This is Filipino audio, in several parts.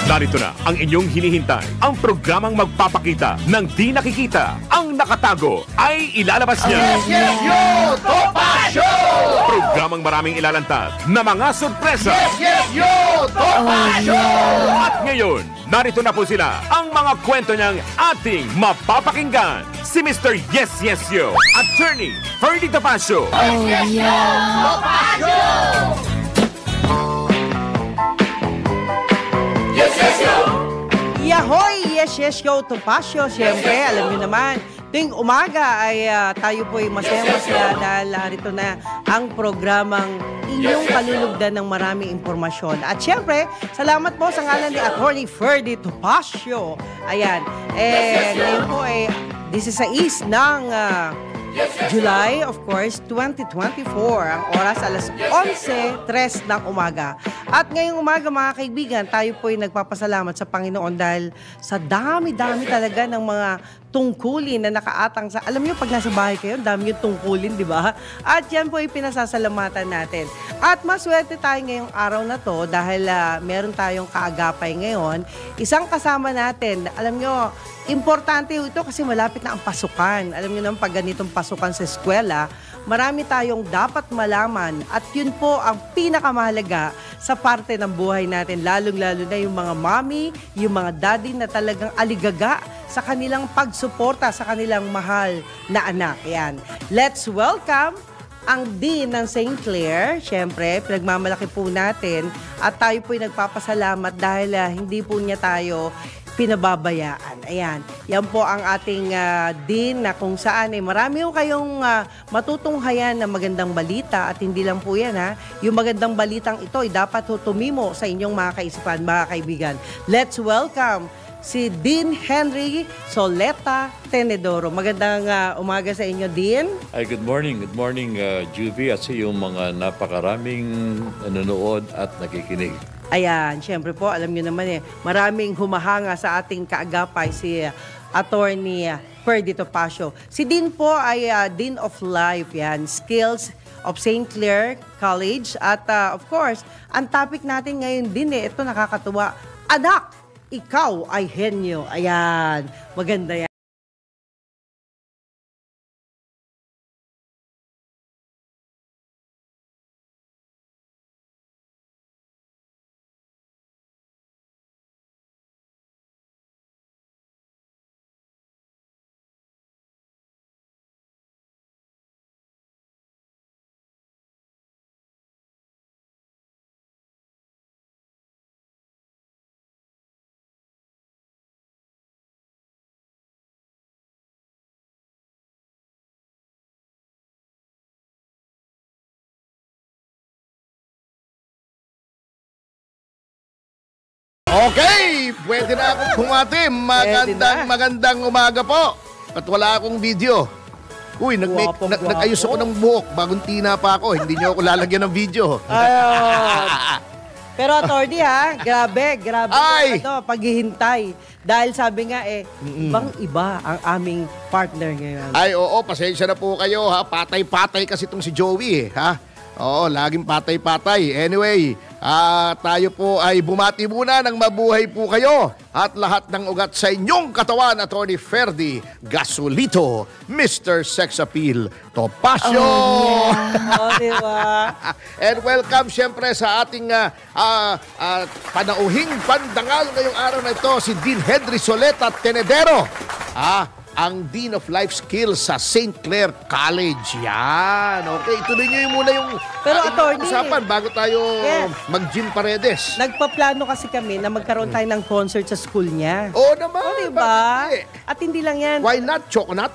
Narito na ang inyong hinihintay. Ang programang magpapakita ng di nakikita. Ang nakatago ay ilalabas niya. Yes, yo! Topacio! Programang maraming ilalantad na mga sorpresa. Yes, yo! Topacio! At ngayon, narito na po sila. Ang mga kwento niyang ating mapapakinggan. Si Mr. Yes, Yes, Yo, Attorney Ferdy Topacio. Topacio! Yes, yes, yo! Yahoy! Yes, yes, yo, Topacio. Siyempre, alam niyo naman, tuwing umaga ay tayo po ay masaya-masaya dahil narito na ang programang inyong kalulugdan ng maraming impormasyon. At siyempre, salamat po sa ngalan ni Attorney Ferdy Topacio. Ayan, ngayon po ay 16 ng July, of course, 2024. Ang oras alas 11:03 ng umaga. At ngayong umaga, mga kaibigan, tayo po ay nagpapasalamat sa Panginoon dahil sa dami-dami talaga ng mga tungkulin na nakaatang sa... Alam niyo, pag nasa bahay kayo, dami yung tungkulin, di ba? At yan po ay pinasasalamatan natin. At maswerte tayo ngayong araw na to dahil meron tayong kaagapay ngayon. Isang kasama natin, alam niyo, importante ito kasi malapit na ang pasukan. Alam niyo naman, pag ganitong pasukan sa eskwela, marami tayong dapat malaman at yun po ang pinakamahalaga sa parte ng buhay natin, lalong-lalo na yung mga mommy, yung mga daddy na talagang aligaga sa kanilang pagsuporta sa kanilang mahal na anak. Yan. Let's welcome ang Dean ng St. Clair. Siyempre, pinagmamalaki po natin at tayo po'y nagpapasalamat dahil hindi po niya tayo pinababayaan. Ayan. Yan po ang ating Dean na kung saan marami po kayong matutunghayan na magandang balita at hindi lang po yan Yung magandang balitang ito ay dapat tumimo sa inyong mga kaisipan, mga kaibigan. Let's welcome si Dean Henry Soleta Tenedoro. Magandang umaga sa inyo, Dean. Ay, good morning. Good morning, Juvie, at sa iyong mga napakaraming nanonood at nakikinig. Ayan, syempre po, alam niyo naman maraming humahanga sa ating kaagapay si Attorney Ferdy Topacio. Si Dean po ay Dean of Life, yan, Skills of St. Clair College. At of course, ang topic natin ngayon din ito nakakatuwa, anak, ikaw ay henyo. Ayan, maganda yan. Okay, pwede na akong bumati. Magandang umaga po. At wala akong video. Uy, nag-ayos ako ng buhok. Bagong tina pa ako. Hindi niyo ako lalagyan ng video. Ayun. Pero Attorney grabe Ay! paghihintay. Dahil sabi nga ibang-iba ang aming partner ngayon. Ay, oo, pasensya na po kayo Patay-patay kasi itong si Joey Oo, laging patay-patay. Anyway, tayo po ay bumati muna ng mabuhay po kayo at lahat ng ugat sa inyong katawan, Attorney Ferdy Gasolito, Mr. Sex Appeal Topacio. Diba? And welcome siyempre sa ating panauhing pandangal ngayong araw na ito, si Dean Henry Soleta Tenedero. Ang Dean of Life Skills sa St. Clair College. Yan. Okay, ituloy niyo muna yung Attorney, usapan bago tayo mag-Jim Paredes. Nagpaplano kasi kami na magkaroon tayo ng concert sa school niya. Oo naman. Diba? At hindi lang yan. Why not? Choconut?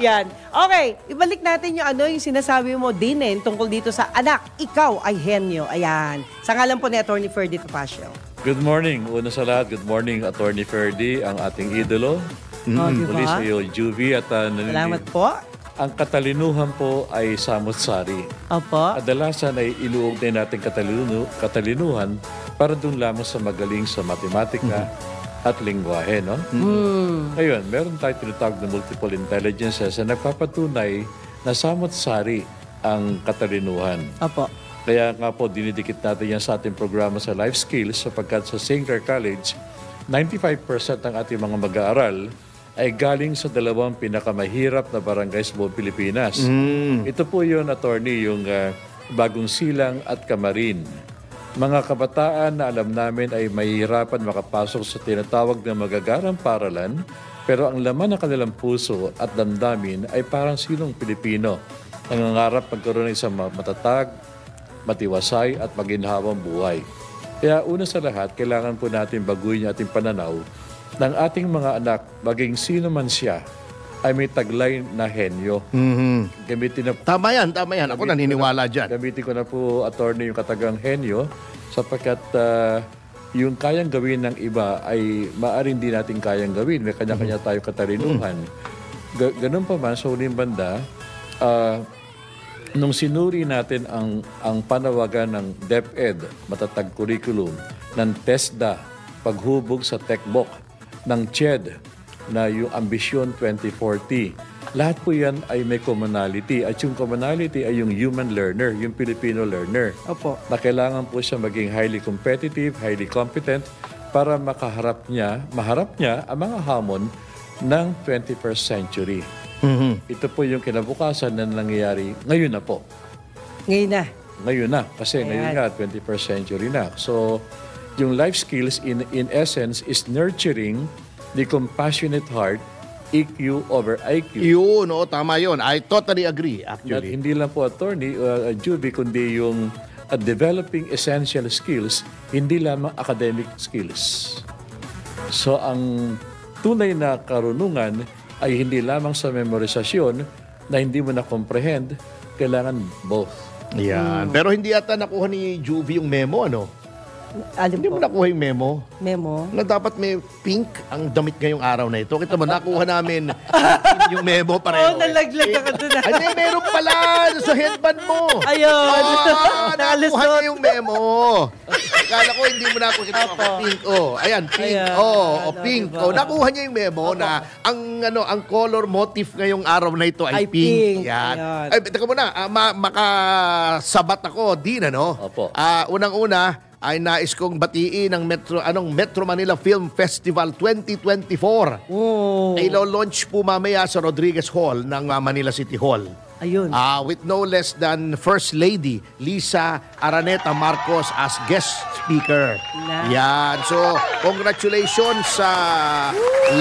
Yan. Okay, ibalik natin yung yung sinasabi mo din tungkol dito sa anak, ikaw ay henyo. Ayan. Sa ngalan po ni Attorney Ferdy Topacio. Good morning. Una sa lahat, good morning, Attorney Ferdy, ang ating idolo. Diba? Muli sa iyo, Juvie, at Salamat po. Ang katalinuhan po ay samot-sari. Opo. Kadalasan ay iluugnay natin katalinuhan para doon lamang sa magaling sa matematika at lingwahe, no? Ngayon, meron tayo tinatawag na multiple intelligences na nagpapatunay na samot-sari ang katalinuhan. Opo. Kaya nga po, dinidikit natin yan sa ating programa sa Life Skills sapagkat sa St. Clair College, 95% ng ating mga mag-aaral ay galing sa dalawang pinakamahirap na barangays sa buong Pilipinas. Ito po yun, attorney, yung Bagong Silang at Camarin. Mga kabataan na alam namin ay mahihirapan makapasok sa tinatawag na magagarang paralan, pero ang laman ng kanilang puso at damdamin ay parang sinong Pilipino. Nangangarap magkaroon ng isang matatag, matiwasay at maginhawang buhay. Kaya una sa lahat, kailangan po natin baguhin yung ating pananaw ng ating mga anak, maging sino man siya, ay may taglay na henyo. Gamitin na, Tama yan. Ako naniniwala dyan. gamitin ko na po, attorney, yung katagang henyo sapagkat yung kayang gawin ng iba ay maaaring di natin kayang gawin. May kanya-kanya tayo katalinuhan. Ganun pa man, sa huling banda, nung sinuri natin ang panawagan ng DepEd, matatag curriculum, ng TESDA, paghubog sa TechBook, ng CHED, na yung Ambisyon 2040. Lahat po yan ay may commonality. At yung commonality ay yung human learner, yung Filipino learner. Opo. Na kailangan po siya maging highly competitive, highly competent para maharap niya ang mga hamon ng 21st century. Ito po yung kinabukasan na nangyayari ngayon na po. Ngayon na. Kasi ngayon nga, 21st century na. So, yung life skills in essence is nurturing the compassionate heart, EQ over IQ. Yun, tama yun. I totally agree, At actually. hindi lang po, attorney, Juby, kundi yung developing essential skills, hindi lamang academic skills. So, ang tunay na karunungan ay hindi lamang sa memorisasyon na hindi mo na-comprehend, kailangan both. Yan. Pero hindi yata nakuha ni Juvie yung memo, ano? Alam Hindi po. mo nakuha yung memo? Memo. Na dapat may pink ang damit ngayong araw na ito. Kita mo, nakuha namin yung memo pareho. Nalaglag ako doon. Ay, hindi, meron pala sa headband mo. Ayun. Nakuha Nakalusot. niya yung memo. Akala ko hindi mo nakuha. Kita mo, pink. Ayan, pink. Ayan. Pink. Diba? Nakuha niya yung memo na ang color motif ngayong araw na ito ay Ay, pink. Yan. Ayan. Ay, teka muna, makasabat ako din, ano? Opo. Unang-una, ay nais kong batiin ang Metro Manila Film Festival 2024. Oh. Ilo-launch po mamaya sa Rodriguez Hall ng Manila City Hall. Ayun. With no less than First Lady Lisa Araneta Marcos as guest speaker. Na. Yan. So, congratulations sa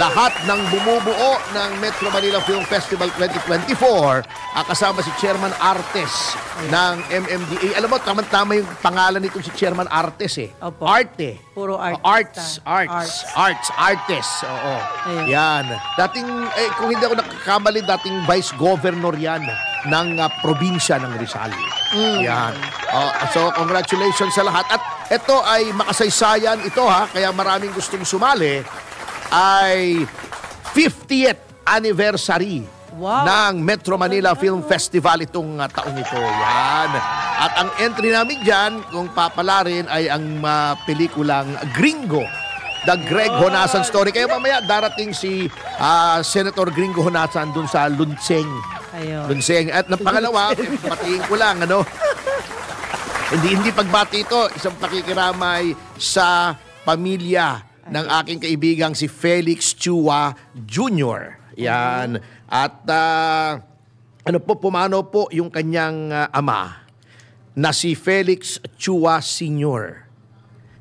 lahat ng bumubuo ng Metro Manila Film Festival 2024. Kasama si Chairman Artes ng MMDA. Alam mo, tama-tama yung pangalan nito si Chairman Artes eh. Opo. Arte. Puro artista. Artes. Oo. Ayun. Yan. Dating, kung hindi ako nakakamali, dating Vice Governor yan ng probinsya ng Rizal. Yan. So, congratulations sa lahat. At ito ay makasaysayan ito kaya maraming gustong sumali, ay 50th anniversary ng Metro Manila Film Festival itong taong ito. Yan. At ang entry namin dyan, kung papalarin, ay ang pelikulang Gringo. The Greg Honasan story. Kaya mamaya darating si Senator Gringo Honasan dun sa Lunseng. Ayun. Lunseng. At na pangalawa, patiin ko lang, ano? Hindi pagbati ito, isang pakikiramay sa pamilya ng aking kaibigang si Felix Chua Jr. Yan. At pumanaw po yung kanyang ama na si Felix Chua Sr.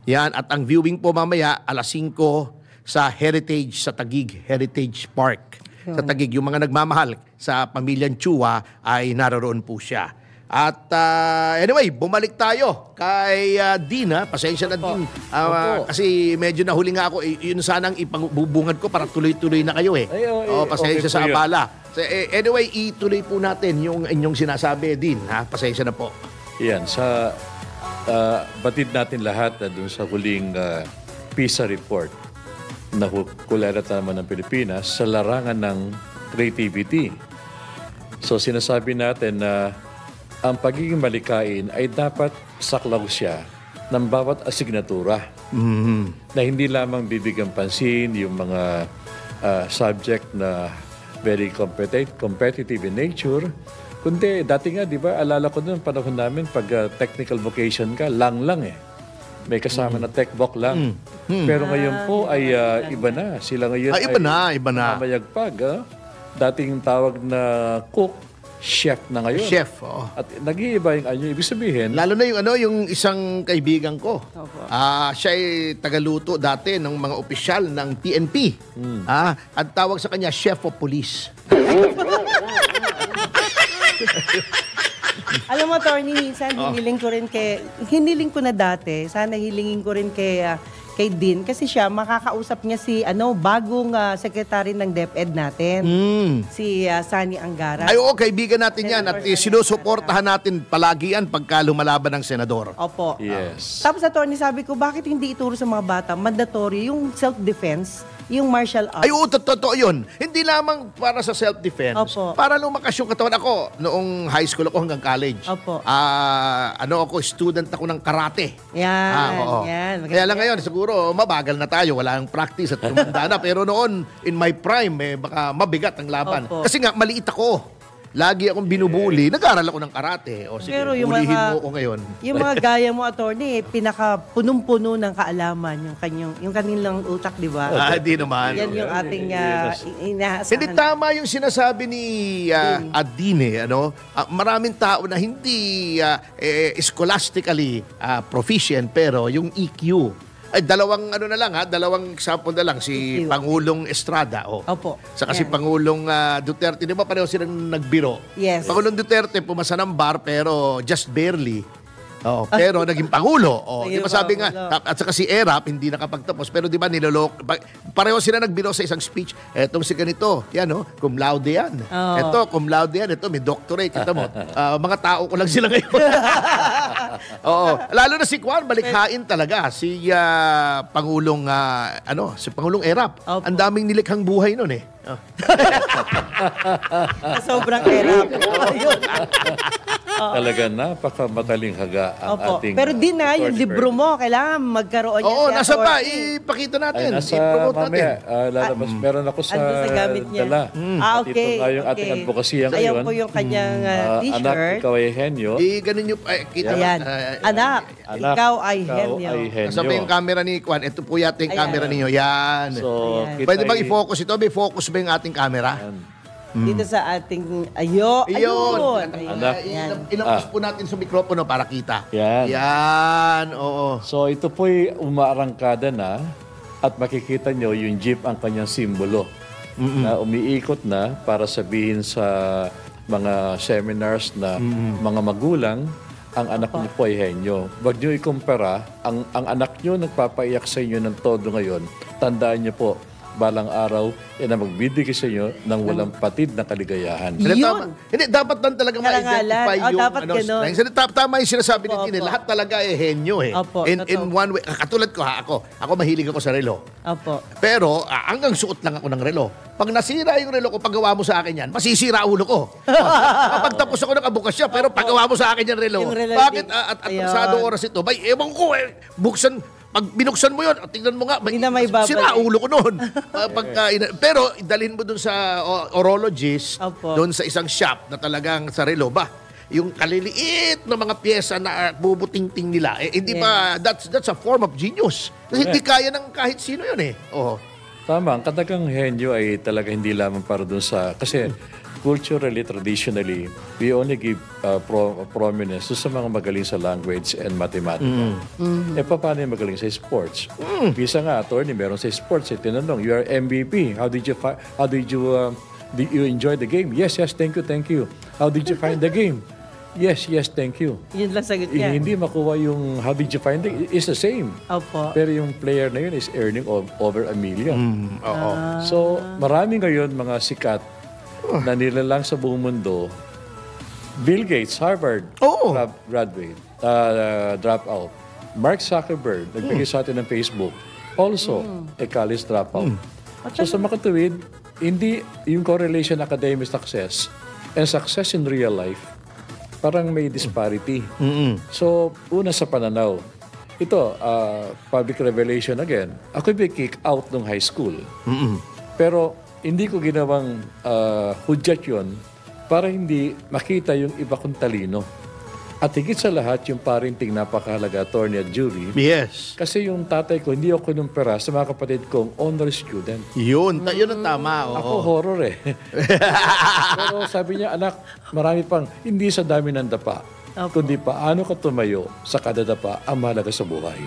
Yan. At ang viewing po mamaya, 5:00 sa Heritage, sa Taguig Heritage Park. Sa Taguig, yung mga nagmamahal sa pamilyang Chua ay naroon po siya. At anyway, bumalik tayo kay Dina. Pasensya na din. Kasi medyo nahuli nga ako. Yun sanang ipabubungad ko para tuloy-tuloy na kayo eh. Pasensya okay sa po yun. abala. So, anyway, ituloy po natin yung inyong sinasabi din. Pasensya na po. Yan, sa batid natin lahat na dun sa huling PISA report na kulerata naman ng Pilipinas sa larangan ng creativity. So sinasabi natin na ang pagiging malikain ay dapat saklaw siya ng bawat asignatura. Na hindi lamang bibigyan pansin yung mga subject na very competitive in nature, Kundi, dati nga, di ba, alala ko noon, panahon namin, pag technical vocation ka, lang eh. May kasama na tech voc lang. Pero ngayon po ay iba na. Sila ngayon Iba na. mamayagpag. Dating tawag na cook, chef na ngayon. Chef, oo. At nag-iiba yung anyo. Ibig sabihin, Lalo na yung isang kaibigan ko. Opo. Siya ay tagaluto dati ng mga opisyal ng PNP. At tawag sa kanya, Chef of Police. Alam mo, Tony, minsan hiniling ko na dati, sana hilingin ko rin kay Dean kasi siya makakausap niya si bagong secretary ng DepEd natin. Si Sani Angara. Ay, oo, kaibigan natin yan. At sinusuportahan natin palagi yan pagka lumalaban ng senador. Opo. yes. Tapos, attorney, sabi ko, bakit hindi ituro sa mga bata mandatory yung self-defense, yung martial arts? Ay, oo, totoo yun. Hindi lamang para sa self-defense. Opo. Para lumakas yung katawan. Ako, noong high school ako hanggang college. Opo. Student ako ng karate. Yan, Oo. yan. Kaya lang ngayon, siguro, mabagal na tayo. Wala ang practice at tumanda na. Pero noon, in my prime, baka mabigat ang laban. Opo. Kasi nga, maliit ako. Lagi akong binubuli. Nag-aaral ako ng karate. O sige, Pero yung bulihin mga- mo ako ngayon. Yung mga gaya mo, attorney, pinaka-punong-puno ng kaalaman, yung kanilang utak, di ba? Di naman. Yan yung ating inaasahan. Hindi tama yung sinasabi ni Adine, maraming tao na hindi scholastically proficient pero yung EQ ay dalawang example na lang si EQ. Pangulong Estrada Opo. Saka si Yan. Pangulong Duterte, di ba pareho silang nagbiro? Yes. Pangulong Duterte pumasa ng bar pero just barely. Pero naging pangulo. Di ba sabi nga, at saka si Erap hindi nakapagtapos pero di ba pareho sila nagbiro sa isang speech. Etong si ganito, yan cum laude yan. Oo. Ito cum laude yan, ito may doctorate, kita mo. Mga tao ko lang sila ngayon. Oo, lalo na si Juan balikhain talaga si Pangulong si Pangulong Erap. Opo. Ang daming nilikhang buhay noon Sobrang erap. Ayun. Talaga napakamataling haga ang Opo. ating... Pero di na, yung George libro mo, kailangan magkaroon yan. Oo, si nasa pa, attorney. ipakita Ay, natin, nasa i-promote natin. mamaya, lalabas. Meron ako sa Andun sa gamit niya. dala. At Okay. ito nga yung ating advokasya Ayan ngayon. po yung kanyang Anak, t-shirt. ikaw ay henyo. Ganun yung, kita mo, Ayan. Anak, Anak, ikaw ay ikaw henyo. ay henyo. Sabi yung camera ni Juan, ito po yata yung Ayan. camera ninyo. Yan. So, Ayan. kita Pwede bang ay- i-focus ito? May focus ba yung ating camera? Dito sa ating ayun. Anak. Ilapos po natin sa mikropono para kita. Yan. Yan, oo. So, ito po'y umaarangkada na at makikita nyo yung jeep ang kanyang simbolo na umiikot na para sabihin sa mga seminars na mga magulang, ang anak niyo po ay henyo. Huwag niyo ikumpara, ang anak niyo nagpapaiyak sa inyo ng todo ngayon, tandaan niyo po, balang araw, na magbibigay sa inyo ng walang patid na kaligayahan. Hindi, Yun. dapat lang talaga ma-identify Karangalan. yung dapat ganun. Tama yung sinasabi ni Opo, Tine. opo. Lahat talaga henyo Opo, In totoo. one way. Katulad ko ako mahilig ako sa relo. Opo. Pero hanggang suot lang ako ng relo. Pag nasira yung relo ko, paggawa mo sa akin yan, masisira ulo ko. Kapag tapos ako ng abukasya, pero paggawa mo sa akin yung relo, Yung relo bakit din. at Ayun. pasado oras ito? Bay, ewan ko pag binuksan mo yun, tingnan mo nga, Hindi na may babalik. sira ulo ko noon. Pero dalhin mo dun sa orologist, Opo. doon sa isang shop na talagang sa relo ba, yung kaliliit na mga pyesa na bubuting-ting nila, hindi ba, that's a form of genius. Kasi hindi kaya ng kahit sino yun Oo. Tama, ang katagang henyo ay talaga hindi lamang para dun sa... Kasi culturally, traditionally, we only give prominence sa mga magaling sa language and mathematics. Paano yung magaling sa sports? Bisa nga, attorney, meron sa sports. Tinanong, you are MVP. How did you enjoy the game? Yes, thank you. How did you find the game? Yes, thank you. Yun lang sagot niya. Hindi makuha yung how did you find it? It's the same. Opo. Pero yung player na yun is earning over $1 million. Oo. So, marami ngayon mga sikat na nilalang sa buong mundo. Bill Gates, Harvard, Oo. graduate, dropout. Mark Zuckerberg, nagbigay sa atin ng Facebook, also a college dropout. So, sa makatuwid, hindi yung correlation academic success and success in real life, parang may disparity. So, una sa pananaw, ito, public revelation again. Ako may kick out ng high school. Pero, hindi ko ginawang hudyat yun para hindi makita yung iba kong talino. At higit sa lahat, yung parenting napakahalaga, Attorney at Julie. Yes. Kasi yung tatay ko, hindi ako kinumpara sa mga kapatid kong honor student. Yun ang tama. Oo. Ako horror eh. Pero sabi niya, anak, marami pang hindi sa dami ng dapa, kundi paano ka tumayo sa kada dapa ang mahalaga sa buhay.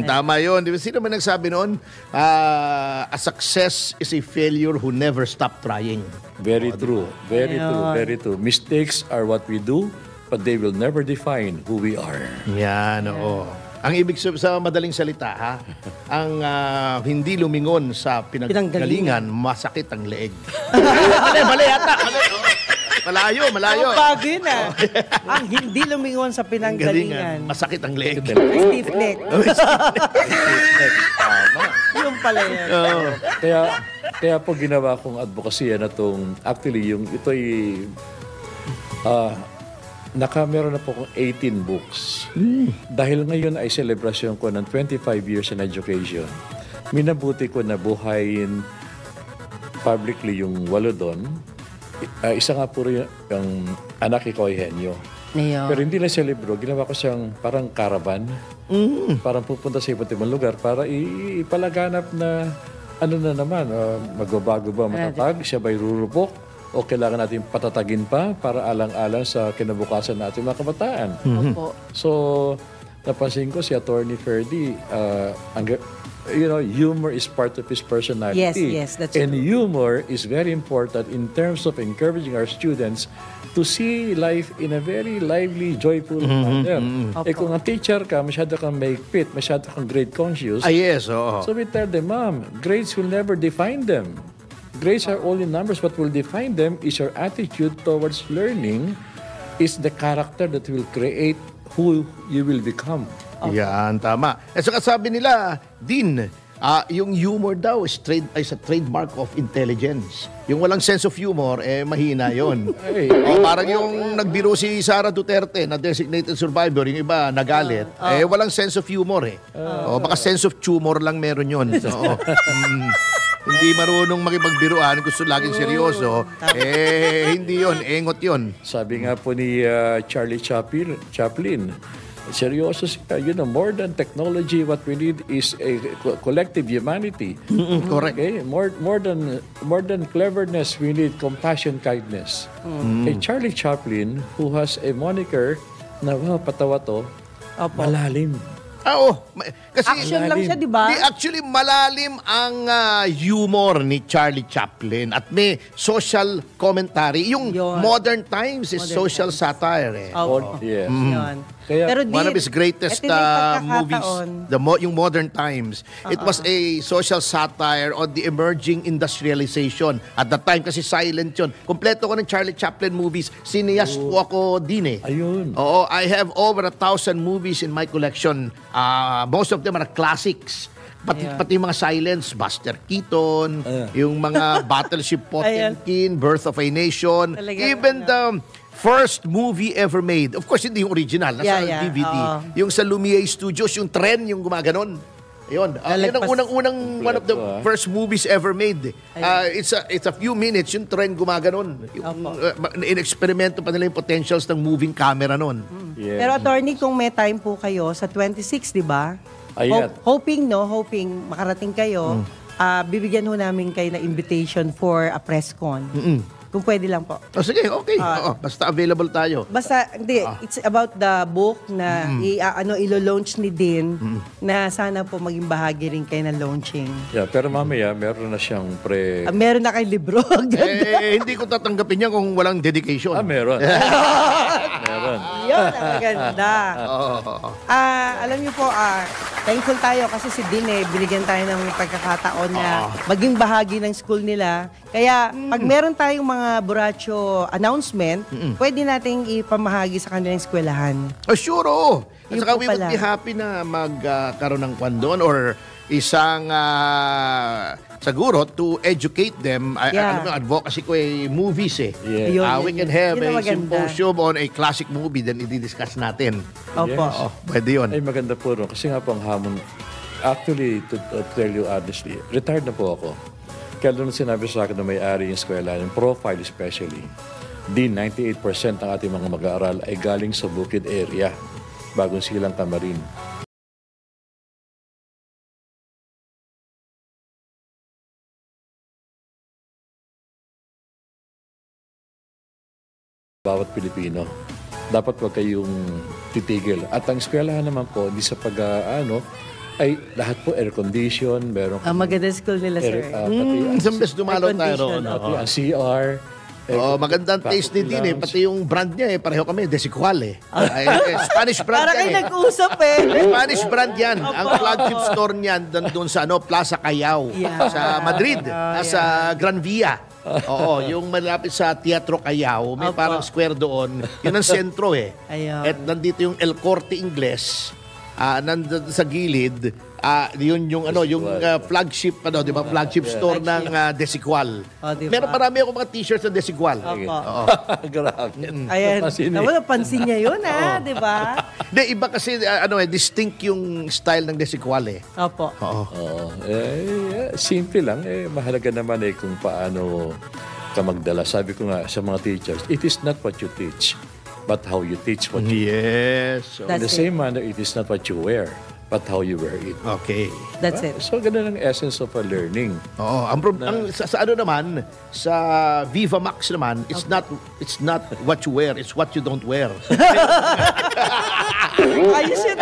Tama yun. Di ba, sino man nagsabi noon? A success is a failure who never stop trying. Very true. Very true. Very true. Mistakes are what we do, but they will never define who we are. Yan, oo. Ang ibig sabihin sa madaling salita, ha? Ang hindi lumingon sa pinanggalingan, masakit ang leeg. Mali yata. Malayo. Ang bago yun Ang hindi lumingon sa pinanggalingan. Masakit ang leeg. Stiff neck. Tama. Yung pala yan. Kaya po ginawa kong advokasya na itong, actually, yung ito'y, meron na po akong 18 books. Dahil ngayon ay celebration ko ng 25 years in education. Minabuti ko na buhayin publicly yung 8 doon. Isa nga po rin yung anak ko ay Henyo. Pero hindi na siya libro, ginawa ko siyang parang caravan. Parang pupunta sa iba't ibang lugar para ipalaganap na ano na naman, magbabago ba matatag, siya ba'y rurupok? O kailangan natin patatagin pa para alang-alang sa kinabukasan natin mga kabataan. So, napansin ko si Attorney Ferdy, humor is part of his personality. Yes, that's And true. humor is very important in terms of encouraging our students to see life in a very lively, joyful manner. Kung ang teacher ka, masyado kang maigpit, masyado kang grade conscious. Yes, oo. So we tell them, Ma'am, grades will never define them. Grades are only numbers. What will define them is your attitude towards learning, is the character that will create who you will become. Yan, tama. At saka sabi nila, Dean, yung humor daw is a trademark of intelligence. Yung walang sense of humor, mahina yon. Parang yung nagbiro si Sara Duterte na designated survivor, yung iba nagalit, walang sense of humor baka sense of tumor lang meron yon. So, hindi marunong makipagbiruan, gusto laging seryoso, hindi yon, engot yon. Sabi nga po ni Charlie Chaplin, seryoso siya. More than technology, what we need is a collective humanity. Correct. Okay? More than cleverness, we need compassion, kindness. Charlie Chaplin, who has a moniker na patawa to, malalim. Kasi Action lang siya, di ba? Actually, malalim ang humor ni Charlie Chaplin at may social commentary. Yung Modern Times is social satire. Yes. Yun. Kaya, Pero One of his greatest movies, yung Modern Times, it was a social satire on the emerging industrialization. At that time, kasi silent yun. Kompleto ko ng Charlie Chaplin movies. Cineast po ako din Ayun. Oo, I have over 1,000 movies in my collection. Most of them are classics. Pati yung mga silence, Buster Keaton, yung mga Battleship Potemkin, Birth of a Nation, even the first movie ever made. Of course, hindi yung original, nasa DVD. Yung sa Lumiere Studios, yung tren, yung gumaganon. Yun. Yun ang unang-unang one of the first movies ever made. It's a few minutes, yung tren gumaganon. In-experimento pa nila yung potentials ng moving camera nun. Pero attorney, kung may time po kayo sa 26, di ba? Hoping makarating kayo, bibigyan ho namin kayo na invitation for a press con. Kung pwede lang po. Sige, okay. Basta available tayo. Basta, hindi. It's about the book na ilo-launch ni Dean na sana po maging bahagi rin kayo ng launching. Pero mamaya, meron na siyang meron na kayong libro. Hindi ko tatanggapin yan kung walang dedication. Meron. Meron. Yun, ang maganda. Alam niyo po, thankful tayo kasi si Dean binigyan tayo ng pagkakataon na maging bahagi ng school nila. Kaya, pag meron tayong mga Buracho announcement, pwede nating ipamahagi sa kanilang eskwelahan. Sure, oo. At Yun saka po we would pala. be happy na magkaroon ng kwan doon or isang siguro to educate them. Advocacy ko movies Yes. we can have Yun ang a maganda. symposium on a classic movie then i-discuss natin. Opo. Pwede yun. Ay, maganda po rin. Kasi nga po ang hamon, actually, to tell you honestly, retired na po ako. Kaya doon sinabi sa akin na may-ari yung eskwela, yung profile especially. Din 98% ng ating mga mag-aaral ay galing sa bukid area, Bagong Silang, Camarin. Bawat Pilipino. Dapat wag kayong titigil. At ang eskwelahan naman po, hindi sa ay lahat po air condition, meron Maganda school nila, sir. Isang beses dumalo tayo roon. pati ang CR. Magandang taste ni Dean eh. Pati yung brand niya pareho kami, Desiqual eh. Spanish brand Para yan kayo nag-usap eh. Spanish brand yan. Ang flagship store niyan doon sa Plaza Callao sa Madrid, sa Gran Via. Oo, yung malapit sa Teatro Callao, may parang square doon. Yun ang sentro eh. Ayun. At nandito yung El Corte Ingles. Nandun sa gilid, yun yung flagship di ba? Flagship store ng Desiqual. Diba? Meron marami ako mga t-shirts ng Desiqual. Opo. Grabe. Ayan. Pansin eh. Napansin niya yun, di ba? Hindi, iba kasi distinct yung style ng Desiqual eh. Opo. Simple lang. Mahalaga naman kung paano ka magdala. Sabi ko nga sa mga teachers, it is not what you teach, but how you teach what you Yes. In the same manner, it is not what you wear, but how you wear it. Okay. That's it. So, ganun ang essence of a learning. Oo, sa naman, sa Viva Max naman, it's not what you wear, it's what you don't wear. Ayos yun,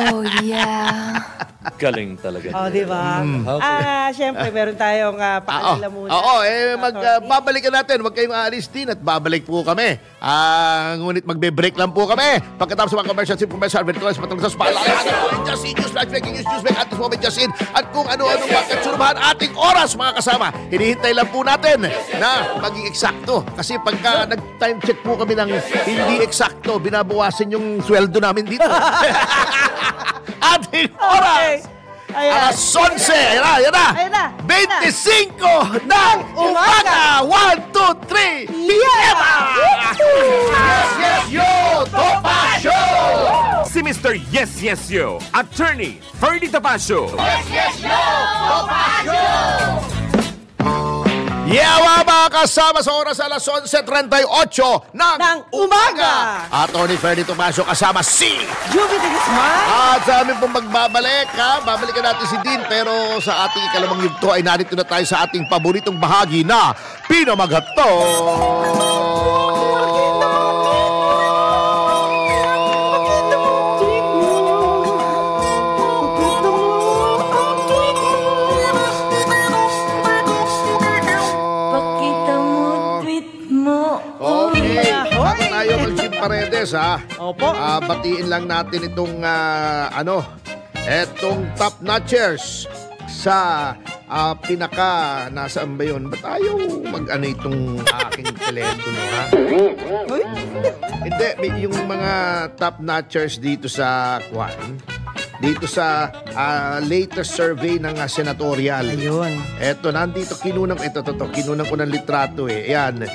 Oh, yeah. Galing talaga. di ba? Siyempre, meron tayong paalala muna. Babalikan natin. Huwag kayong aalis din at babalik po kami. Ngunit magbe-break lang po kami. Pagkatapos sa mga commercial, commercial, advertise, patungkol sa paalala, just in, news, live breaking news, at this moment, just in, at kung ano-ano magkatsurumahan ating oras, mga kasama. Hinihintay lang po natin na maging eksakto. Kasi pagka nag-time check po kami ng hindi eksakto, binabawasan yung sweldo namin dito. Ating oras! Ayan. Alas 11! Ayan na! 25 ng umaga! 1, 2, 3! Yeah! Yes, yo! Topa Show! Si Mr. Yes, Yes, Yo, Attorney Ferdy Topacio. Yeah, mga kasama sa oras alas 11:38 ng umaga. Attorney Ferdy Topacio kasama si Juvie de Guzman. At sa amin pong magbabalik, babalikan natin si Dean, pero sa ating ikalamang yugto ay narito na tayo sa ating paboritong bahagi na Pinamagato. Paredes Opo. Batiin lang natin itong etong top notchers sa nasaan ba yun? Ba't ayaw itong aking telepono, Hindi, yung mga top notchers dito sa dito sa latest survey ng senatorial. Ayun. Eto, nandito kinunang ko ng litrato eh. Ayan.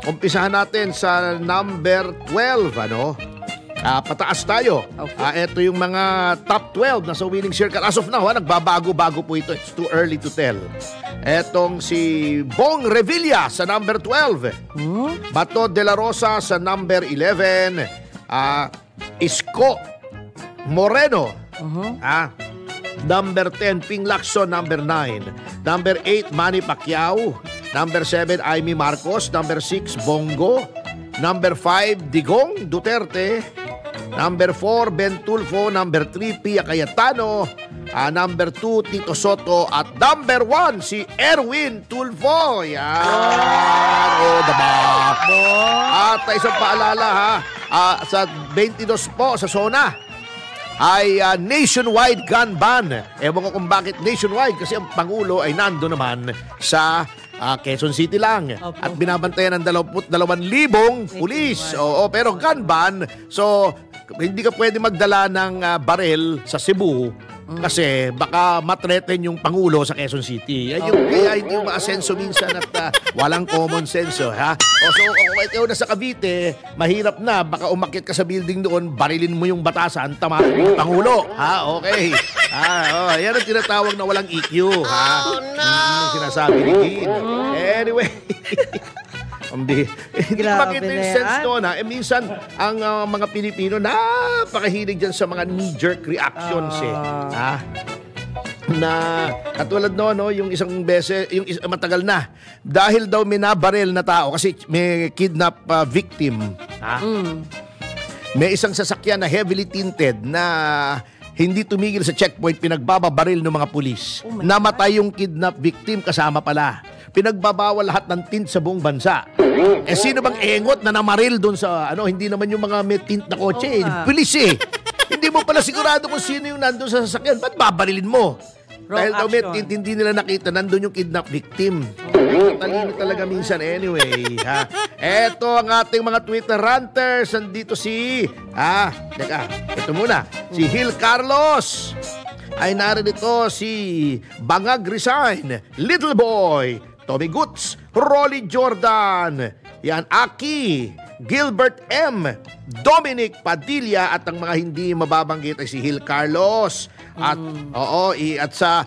Umpisahan natin sa number 12, pataas tayo. Okay. Ito yung mga top 12 na sa winning circle. As of now, nagbabago-bago po ito. It's too early to tell. Etong si Bong Revilla sa number 12. Bato de la Rosa sa number 11. Isko Moreno. Number 10, Ping Lacson. Number 9. Number 8, Manny Pacquiao. Number 7, Amy Marcos. Number 6, Bongo. Number 5, Digong Duterte. Number 4, Ben Tulfo. Number 3, Pia Cayetano. Number 2, Tito Soto. At number 1, si Erwin Tulfo. Yan. Diba? At isang paalala sa 22 po sa zona ay nationwide gun ban. Ewan ko kung bakit nationwide, kasi ang Pangulo ay nando naman sa Quezon City lang. Opo. At binabantayan ng 22,000 pulis. Oo, pero gun ban, so hindi ka pwede magdala ng barel sa Cebu kasi baka matreten yung Pangulo sa Quezon City. Kaya hindi yung maasenso minsan at walang common sense. So kung ikaw na sa Cavite, mahirap na. Baka umakyat ka sa building doon, barilin mo yung batasan, tamahan yung Pangulo. Okay. Yan ang tinatawag na walang EQ. Yung sinasabi ni Dean. Anyway, Hindi ko Grabe makita na yung yan. sense doon, ha? Minsan, ang mga Pilipino, napakahilig dyan sa mga knee-jerk reactions, ha? Na katulad no, yung isang beses, matagal na, dahil daw minabaril na tao, kasi may kidnap victim, ha? May isang sasakyan na heavily tinted na hindi tumigil sa checkpoint, pinagbababaril ng mga pulis. Namatay yung kidnap victim, kasama pala. Pinagbabawal lahat ng tint sa buong bansa. Sino bang engot na namaril doon sa, hindi naman yung mga may tint na kotse, pulis Hindi mo pala sigurado kung sino yung nandun sa sasakyan. Ba't babarilin mo? Dahil daw may tint, hindi nila nakita, nandun yung kidnap victim. Talino talaga minsan anyway, ha? Eto ang ating mga Twitter ranters. Nandito ito muna, si Hil Carlos. Ay narinito si Bangag Resign, Little Boy, Tommy Goods, Rolly Jordan, yan, Aki, Gilbert M, Dominic Padilla, at ang mga hindi mababanggit ay si Hil Carlos. At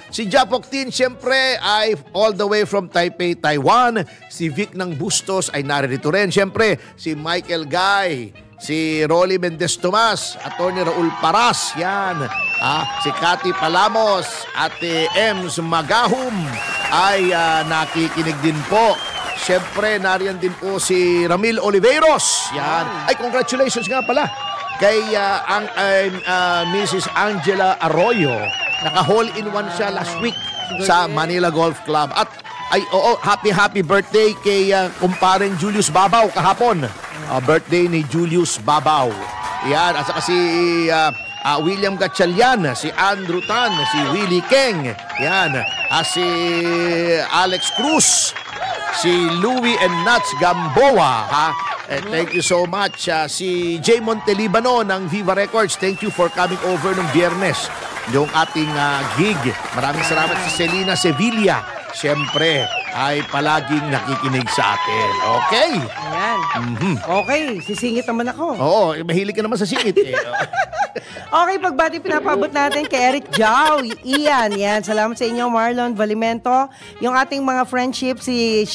si Japok Tin, siyempre, ay all the way from Taipei, Taiwan. Si Vic ng Bustos ay naririto rin. Siyempre, si Michael Guy, si Rolly Mendez Tomas, Atty. Raul Paras, yan. Si Cathy Palamos, Ate Ems Magahum ay nakikinig din po. Siyempre, nariyan din po si Ramil Oliveros. Yan. Ay, congratulations nga pala kay Mrs. Angela Arroyo. Naka-hole-in-one siya last week sa Manila Golf Club. At happy birthday kay kumparing Julius Babaw kahapon. Birthday ni Julius Babaw. Yan. At saka si William Gatchalian, si Andrew Tan, si Willie Keng. Yan. Si Alex Cruz, si Louie and Nats Gamboa, ha? Thank you so much. Si Jay Montelibano ng Viva Records, thank you for coming over nung Biyernes, yung ating gig. Maraming salamat si Selena Sevilla. Siyempre, ay palaging nakikinig sa atin. Okay? Ayan. Okay, sisingit naman ako. Oo, mahilig ka naman sa singit. Okay, pagbati pinapabot natin kay Eric Jau, Ian, yan. Salamat sa inyo, Marlon Valimento. Yung ating mga friendship, si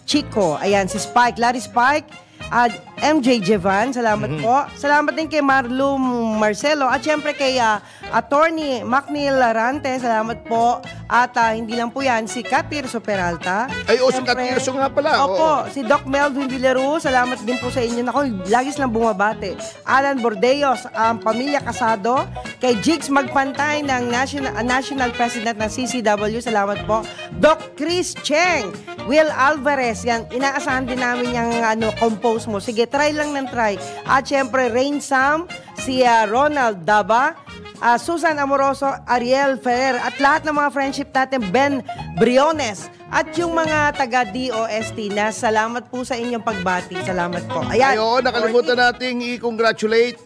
Chico, ayan, si Spike, Larry Spike, at MJ Jevan, salamat po. Salamat din kay Marlo Marcelo at syempre kay Attorney Macnil Larante, salamat po. At hindi lang po yan, si Katirso Peralta. Ay, si Katirso nga pala. Opo, si Doc Melvin Villaru, salamat din po sa inyo. Naku, lagi silang bumabate. Alan Bordeos, Pamilya Casado, kay Jigs Magpantay ng National President ng CCW, salamat po. Doc Chris Cheng, Will Alvarez, yan, inaasahan din namin yung compose mo. Sige, try lang ng try. At syempre, Rain Sam, si Ronald Daba, Susan Amoroso, Ariel Ferrer, at lahat ng mga friendship natin, Ben Briones, at yung mga taga-DOST na salamat po sa inyong pagbati. Salamat po. Ayan. Ayo, nakalimutan nating i-congratulate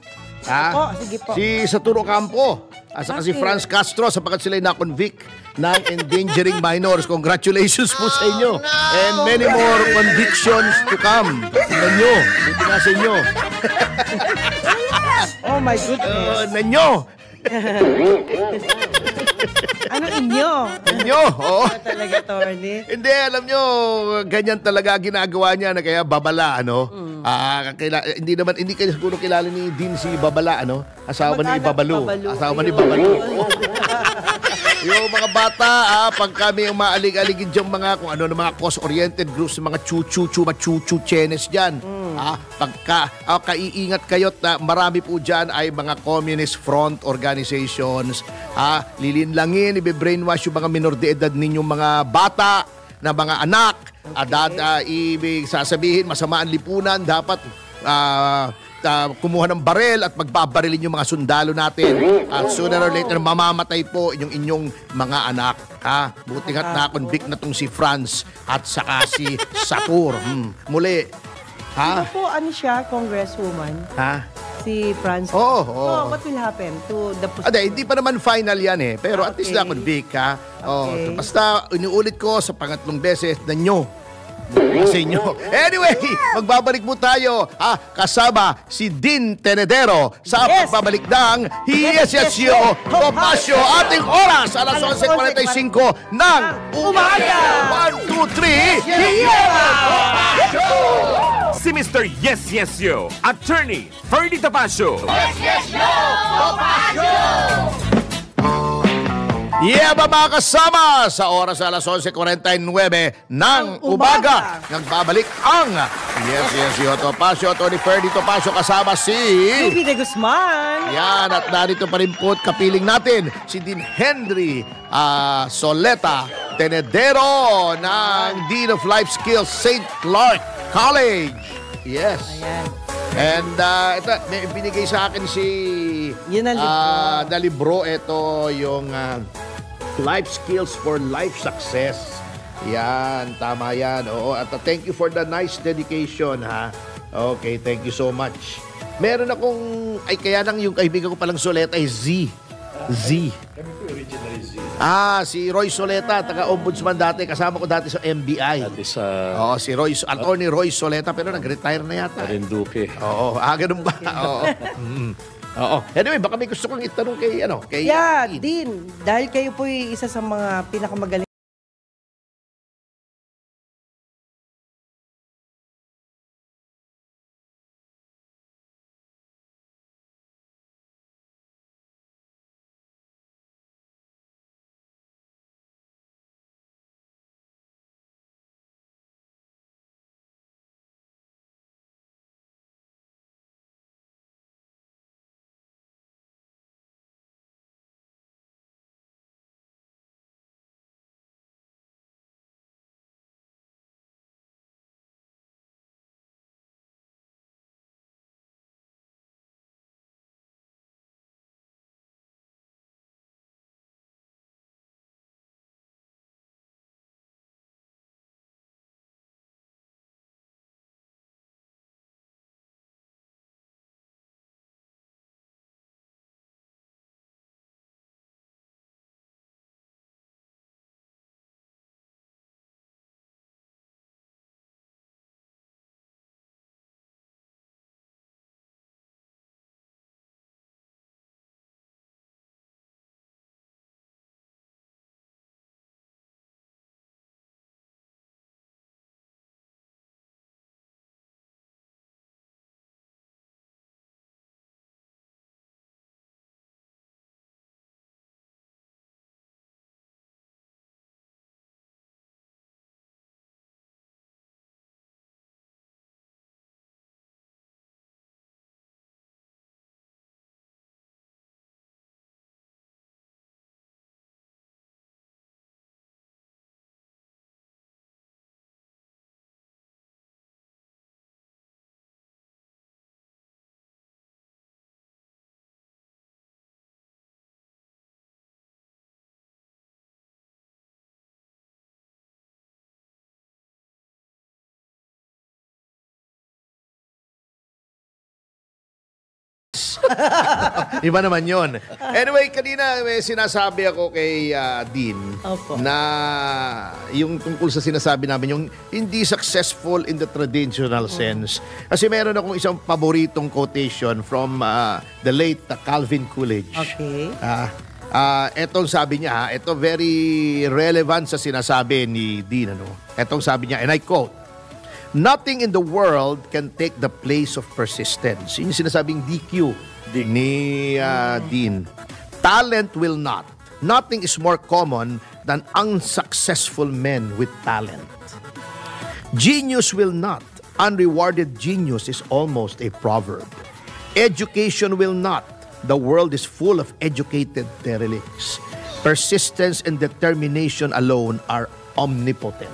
Sige po. si Saturo Campo at saka si Franz Castro sapagkat sila na-convict ng endangering minors. Congratulations po sa inyo. And many more convictions to come. Tingnan nyo. Buti nga sa inyo. Oh my goodness. Nanyo. Ano inyo? Inyo. Oo. Talaga, Tony. Hindi, alam nyo, ganyan talaga ginagawa niya na kaya Babala, hindi kayo siguro kilala ni Dean si Babala, asawa ni Babalu. Asawa ni Babalu. Yung mga bata, pag kami umaalig-aligid yung mga, kung ano, mga cause-oriented groups, mga chuchu-chenes dyan. Pagka kaiingat kayo, marami po dyan ay mga communist front organizations. Lilinlangin, ibe-brainwash yung mga minor de edad ninyong mga bata na mga anak. Ibig sasabihin, masama ang lipunan, dapat kumuha ng barel at magbabarilin yung mga sundalo natin. At sooner or later, mamamatay po yung inyong mga anak. Buti nga't na-convict na tong si Franz at saka si Satur. Muli. Ano po, siya, congresswoman? Si Franz? Oo. What will happen to the position? Hindi pa naman final yan pero at least na-convict. Okay. Basta inuulit ko sa pangatlong beses, nanyo sa inyo. Anyway, magbabalik po tayo kasama si Dean Tenedero sa Yes. pagbabalik ng Yesesyo Topacio. Ating oras, alas 11:45 ng Umaga. 1, 2, 3, Yesesyo! Si Mr. Yes Yes Yo, Attorney Ferdy Topacio. Yeah, mga kasama, sa oras alas 11:49 ng umaga. Nagbabalik ang Yesesyo Topacio, Attorney Ferdy Topacio, kasama si... Ruby de Guzman. Yan, at narito pa rin po at kapiling natin si Dean Henry Soleta Tenedero ng Dean of Life Skills, St. Clark College. Yes. Ayan. And ito, may binigay sa akin si Yun ang libro. na libro. Ito yung Life Skills for Life Success. Yan, tama yan. Oo, at thank you for the nice dedication, ha. Okay, thank you so much. Meron akong, kaya lang yung kaibigan ko palang Soleta ay Z. Kami po originally Z. Si Roy Soleta, taga-ombudsman dati. Kasama ko dati sa MBI. Dati sa Oo, si Attorney Roy Soleta, pero nag-retire na yata. Marinduque. Oo, ganun ba? Oo. Oo. Anyway, baka may gusto kong itanong kay Yeah, Dean. Dean, dahil kayo po isa sa mga pinakamagaling Iba naman yon. Anyway, kanina may sinasabi ako kay Dean Opo. na yung tungkol sa sinasabi namin, yung hindi successful in the traditional sense. Kasi meron akong isang paboritong quotation from the late Calvin Coolidge. Okay. Etong sabi niya, ito very relevant sa sinasabi ni Dean. Etong sabi niya, and I quote, "Nothing in the world can take the place of persistence." Yun yung sinasabing DQ ni Dean. "Talent will not. Nothing is more common than unsuccessful men with talent. Genius will not. Unrewarded genius is almost a proverb. Education will not. The world is full of educated derelicts. Persistence and determination alone are omnipotent."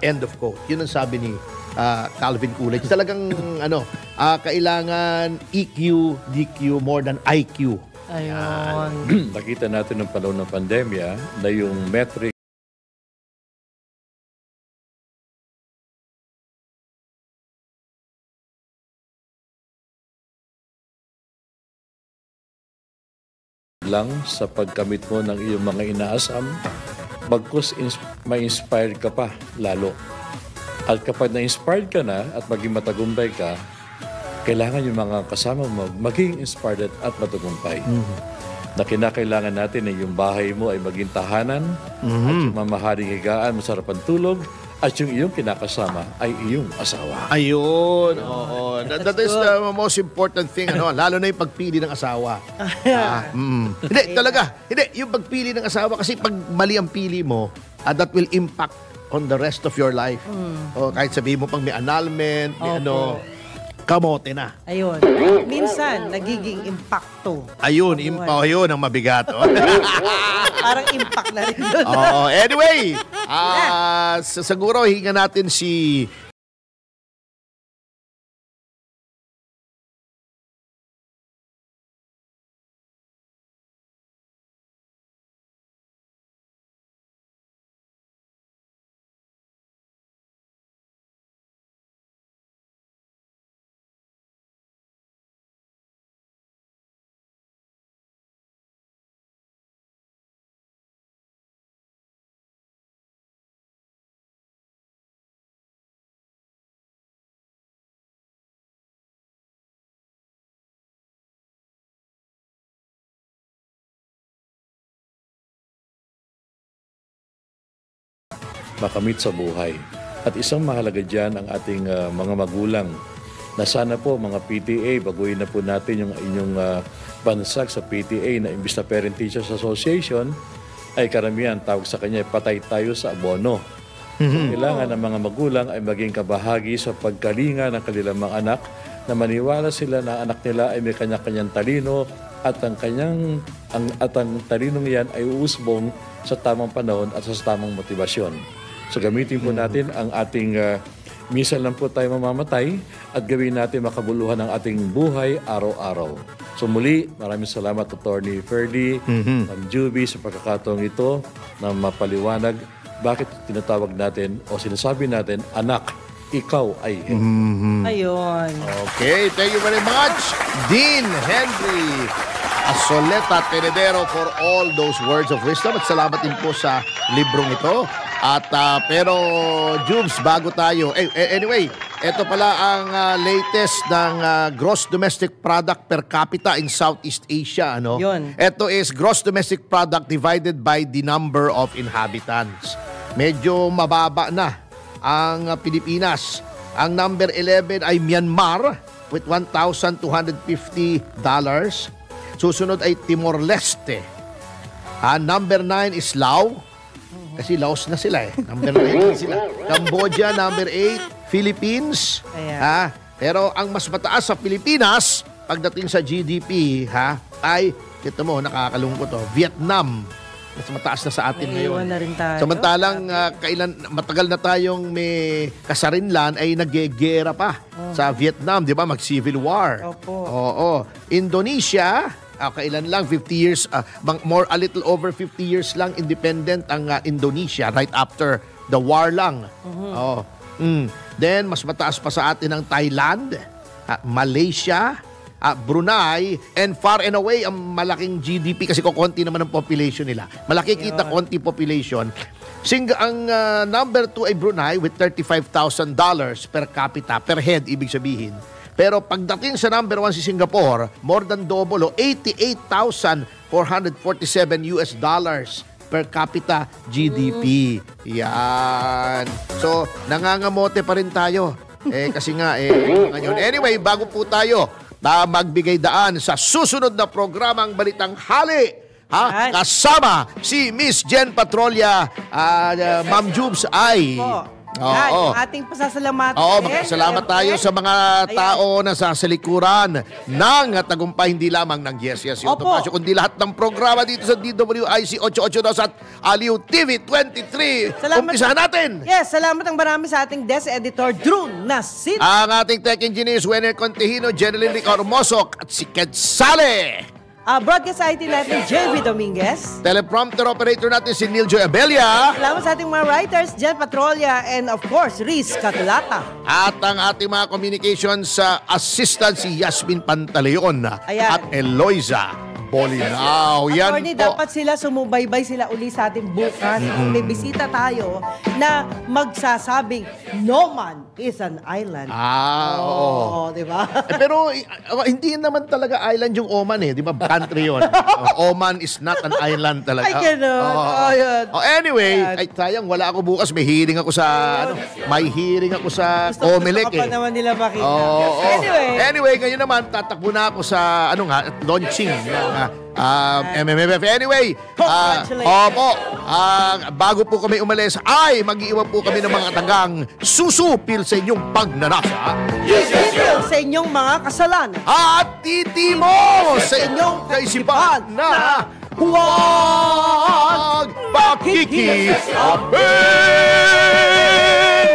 End of quote. Yun ang sabi ni Calvin Coolidge. Talagang kailangan EQ, DQ more than IQ. Ayun. Nakita natin ng panahon ng pandemya na yung metric lang sa pagkamit mo ng iyong mga inaasam, bagkus ma-inspire ka pa lalo. At kapag na-inspired ka na at maging matagumpay ka, kailangan yung mga kasama mo maging inspired at matagumpay. Na kinakailangan natin ay yung bahay mo ay maging tahanan at yung mamahaling higaan, masarap ang tulog, at yung iyong kinakasama ay iyong asawa. Ayun, oo. That is the most important thing, lalo na yung pagpili ng asawa. Hindi, talaga. Hindi, yung pagpili ng asawa, kasi pag mali ang pili mo, that will impact on the rest of your life. O, kahit sabihin mo pang may annulment, may kamote na. Ayun. Minsan, nagiging impacto. Ayun, ayun ang mabigat. Parang impact na rin doon. Anyway, siguro hinga natin si makamit sa buhay. At isang mahalaga dyan ang ating mga magulang na sana po mga PTA, baguhin na po natin yung inyong bansag sa PTA na imbis na Parent Teachers Association, ay karamihan tawag sa kanya, patay tayo sa abono. So, kailangan ng mga magulang ay maging kabahagi sa pagkalinga ng kanilang mga anak na maniwala sila na anak nila ay may kanya-kanyang talino at ang talinong yan ay uusbong sa tamang panahon at sa tamang motibasyon. So gamitin po natin ang ating minsan lang po tayo mamamatay at gawin natin makabuluhan ang ating buhay araw-araw. So muli, maraming salamat Attorney Ferdy, Ma'am Juby sa pagkakataong ito na mapaliwanag bakit tinatawag natin o sinasabi natin, anak, ikaw ay Ayun. Okay, thank you very much, Dean Henry Asoleta Tenedero, for all those words of wisdom. At salamat din po sa librong ito. At pero, Jubes, bago tayo, anyway, ito pala ang latest ng gross domestic product per capita in Southeast Asia. Yun. Ito is gross domestic product divided by the number of inhabitants. Medyo mababa na ang Pilipinas. Ang number 11 ay Myanmar with $1,250. Susunod ay Timor-Leste. Number 9 is Laos. Kasi Laos na sila Number 9 na sila. Cambodia, number 8. Philippines. Pero ang mas mataas sa Pilipinas, pagdating sa GDP, ay, ito mo, nakakalungkot Vietnam. Mas mataas na sa atin ngayon. Na rin tayo. Samantalang matagal na tayong may kasarinlan ay naggegera pa sa Vietnam, di ba? Mag-civil war. Opo. Oo. Indonesia, kailan lang, 50 years, a little over 50 years lang independent ang Indonesia right after the war lang. Then, mas mataas pa sa atin ang Thailand, Malaysia, Brunei, and far and away ang malaking GDP kasi konti naman ang population nila. Malaki kita, konti population. Ang number 2 ay Brunei with $35,000 per capita, per head, ibig sabihin. Pero pagdating sa number 1 si Singapore, more than double, $88,447 per capita GDP. Yan. So, nangangamote pa rin tayo. Kasi nga, ngayon. Anyway, bago po tayo magbigay daan sa susunod na programang Balitang Hali, kasama si Miss Jen Patrolia, Ma'am Jubes ay... Yung ating pasasalamatan. Salamat tayo sa mga tao na sa likuran ng tagumpay hindi lamang ng Yes Yes Yo Topacio, kundi lahat ng programa dito sa DWIC 882 at Aliw TV 23. Umpisahan natin. Yes, salamat ang marami sa ating desk editor, Drew Nasid. Ang ating tech engineers, Wenner Contehino, Jeneline Rica Ormosok at si Ked Sale. Broadcast IT natin, JV Dominguez. Teleprompter operator natin si Neil Joy Abella. Salamat sa ating mga writers, Jen Patrolia, and of course, Riz Catulata. At ang ating mga communications assistant si Yasmin Pantaleon at Eloisa Bolinao. Yan Attorney, po. dapat sila sumubaybay sila uli sa atin bukas. May bisita tayo na magsasabing, no man is an island. Oo. Di ba? Pero hindi naman talaga island yung Oman eh. Di ba? Country yun. Oman is not an island talaga. Ay, ganun. Oo. Yun. Anyway, Yan. ay sayang wala ako bukas. May hearing ako sa may hearing ako sa Comelec Gusto ka pa eh. naman nila makita. Oo. Anyway, ngayon naman tatakbo na ako sa launching ng MMFF. Anyway, Congratulations. opo. Bago po kami umalis, ay mag-iwan po kami ng mga tagang susupil sa inyong pagnanasa. Titigil sa inyong mga kasalanan. At titimo sa inyong kaisipan na huwag pakikisapin!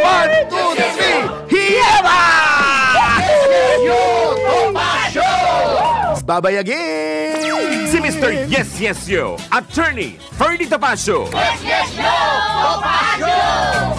1, 2, 3, Hieba! Babayagin! Si Mr. Yes Yes Yo, Attorney Ferdy Topacio. Yes, yo! Topacio!